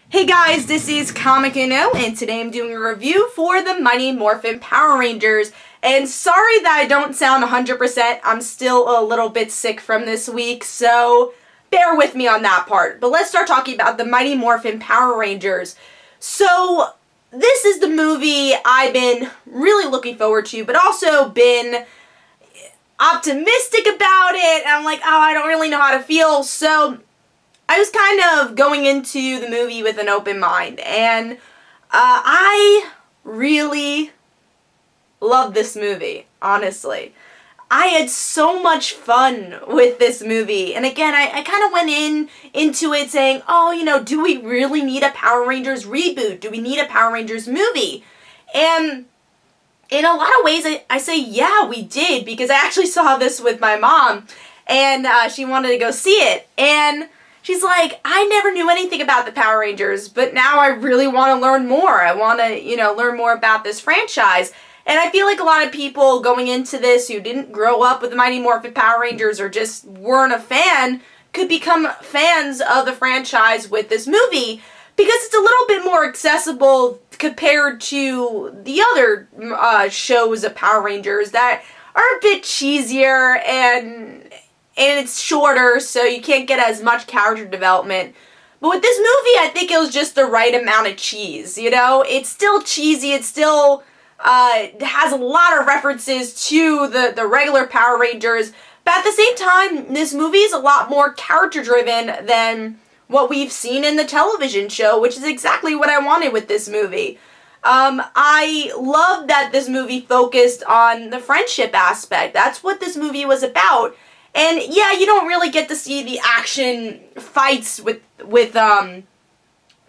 Hey guys, this is Comic Uno, and today I'm doing a review for the Mighty Morphin Power Rangers. And sorry that I don't sound 100%, I'm still a little bit sick from this week, so bear with me on that part. But let's start talking about the Mighty Morphin Power Rangers. So, this is the movie I've been really looking forward to, but also been optimistic about it. And I'm like, oh, I don't really know how to feel, so I was kind of going into the movie with an open mind, and I really love this movie, honestly. I had so much fun with this movie, and again, I kind of went into it saying, oh, you know, do we really need a Power Rangers reboot? Do we need a Power Rangers movie? And in a lot of ways, I say, yeah, we did, because I actually saw this with my mom, and she wanted to go see it, and she's like, I never knew anything about the Power Rangers, but now I really want to learn more. I want to, learn more about this franchise. And I feel like a lot of people going into this who didn't grow up with the Mighty Morphin Power Rangers or just weren't a fan could become fans of the franchise with this movie because it's a little bit more accessible compared to the other shows of Power Rangers that are a bit cheesier and it's shorter, so you can't get as much character development. But with this movie, I think it was just the right amount of cheese, you know? It's still cheesy, it still has a lot of references to the regular Power Rangers, but at the same time, this movie is a lot more character-driven than what we've seen in the television show, which is exactly what I wanted with this movie. I love that this movie focused on the friendship aspect. That's what this movie was about. And yeah, you don't really get to see the action fights with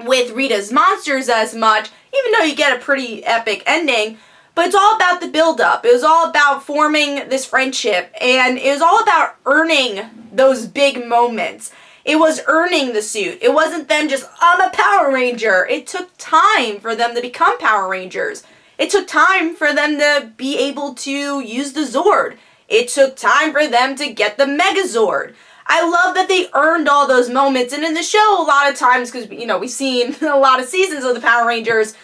Rita's monsters as much, even though you get a pretty epic ending. But it's all about the build-up. It was all about forming this friendship, and it was all about earning those big moments. It was earning the suit. It wasn't them just, I'm a Power Ranger. It took time for them to become Power Rangers. It took time for them to be able to use the Zord. It took time for them to get the Megazord. I love that they earned all those moments. And in the show, a lot of times, because, we've seen a lot of seasons of the Power Rangers,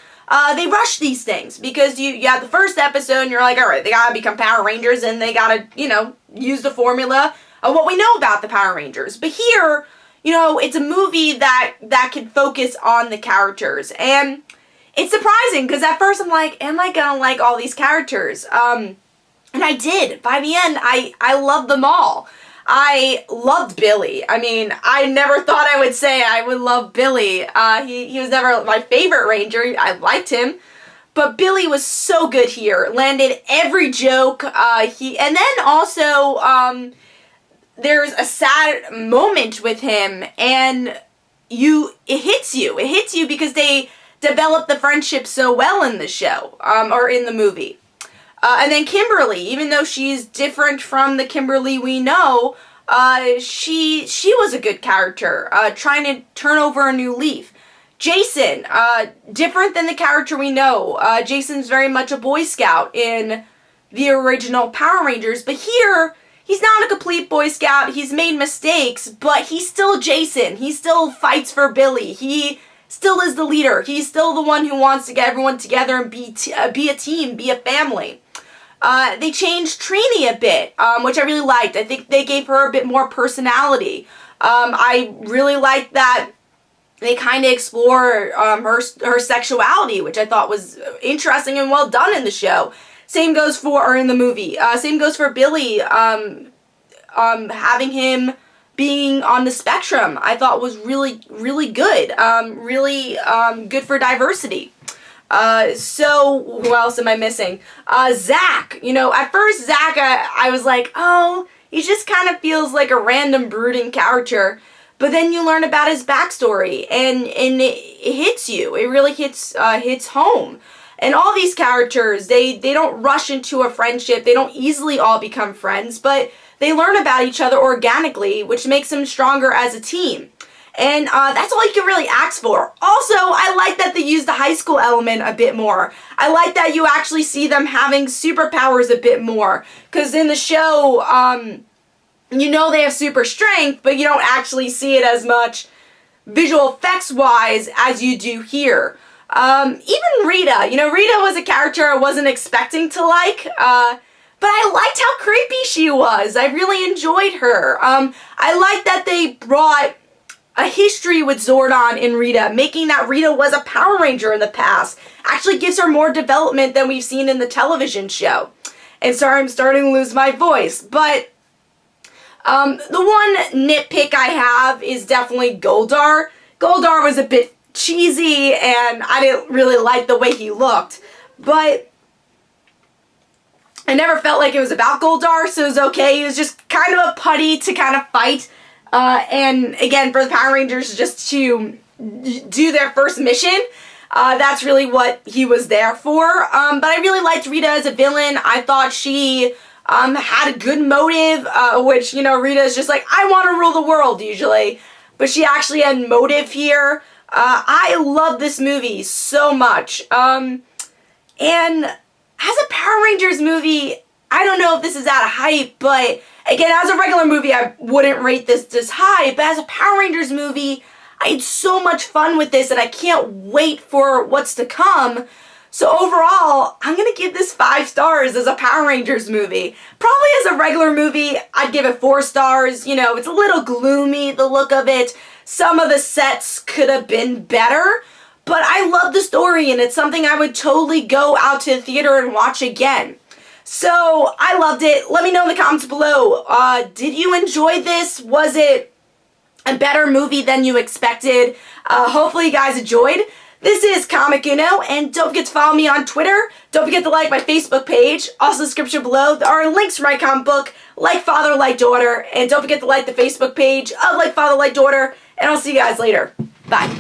they rush these things. Because you have the first episode and you're like, all right, they gotta become Power Rangers and they gotta, use the formula of what we know about the Power Rangers. But here, it's a movie that can focus on the characters. And it's surprising, because at first I'm like, am I gonna like all these characters? And I did. By the end, I loved them all. I loved Billy. I mean, I never thought I would say I would love Billy. He was never my favorite Ranger. I liked him. But Billy was so good here. Landed every joke. And then also, there's a sad moment with him. And it hits you. It hits you because they developed the friendship so well in the show. Or in the movie. And then Kimberly, even though she's different from the Kimberly we know, she was a good character, trying to turn over a new leaf. Jason, different than the character we know. Jason's very much a Boy Scout in the original Power Rangers, but here, he's not a complete Boy Scout. He's made mistakes, but he's still Jason. He still fights for Billy. He still is the leader. He's still the one who wants to get everyone together and be a team, be a family. They changed Trini a bit, which I really liked. I think they gave her a bit more personality. I really liked that they kind of explore her sexuality, which I thought was interesting and well done in the show. Same goes for, or in the movie. Same goes for Billy, having him being on the spectrum. I thought was really, really good. Really good for diversity. So, who else am I missing? Zach. At first Zach, I was like, oh, he just kind of feels like a random brooding character. But then you learn about his backstory, and it hits you. It really hits home. And all these characters, they don't rush into a friendship. They don't easily all become friends, but they learn about each other organically, which makes them stronger as a team. And that's all you can really ask for. Also, I like that they use the high school element a bit more. I like that you actually see them having superpowers a bit more. Because in the show, they have super strength, but you don't actually see it as much. visual effects wise as you do here. Even Rita, Rita was a character I wasn't expecting to like, but I liked how creepy she was. I really enjoyed her. I liked that they brought a history with Zordon in Rita, making that Rita was a Power Ranger in the past. Actually gives her more development than we've seen in the television show. And sorry, I'm starting to lose my voice, but the one nitpick I have is definitely Goldar. Goldar was a bit cheesy, and I didn't really like the way he looked, but I never felt like it was about Goldar, so it was okay. He was just kind of a putty to kind of fight, and again, for the Power Rangers just to do their first mission. That's really what he was there for. But I really liked Rita as a villain. I thought she had a good motive, which, Rita is just like, I want to rule the world, usually. But she actually had motive here. I love this movie so much. And as a Power Rangers movie, I don't know if this is out of hype, but again, as a regular movie, I wouldn't rate this high. But as a Power Rangers movie, I had so much fun with this, and I can't wait for what's to come. So overall, I'm going to give this 5 stars as a Power Rangers movie. Probably as a regular movie, I'd give it 4 stars. It's a little gloomy, the look of it. Some of the sets could have been better, but I love the story, and it's something I would totally go out to the theater and watch again. So, I loved it. Let me know in the comments below. Did you enjoy this? Was it a better movie than you expected? Hopefully you guys enjoyed. This is Comic Uno, and don't forget to follow me on Twitter. Don't forget to like my Facebook page. Also, in the description below, there are links for my comic book, Like Father, Like Daughter. And don't forget to like the Facebook page of Like Father, Like Daughter. And I'll see you guys later. Bye.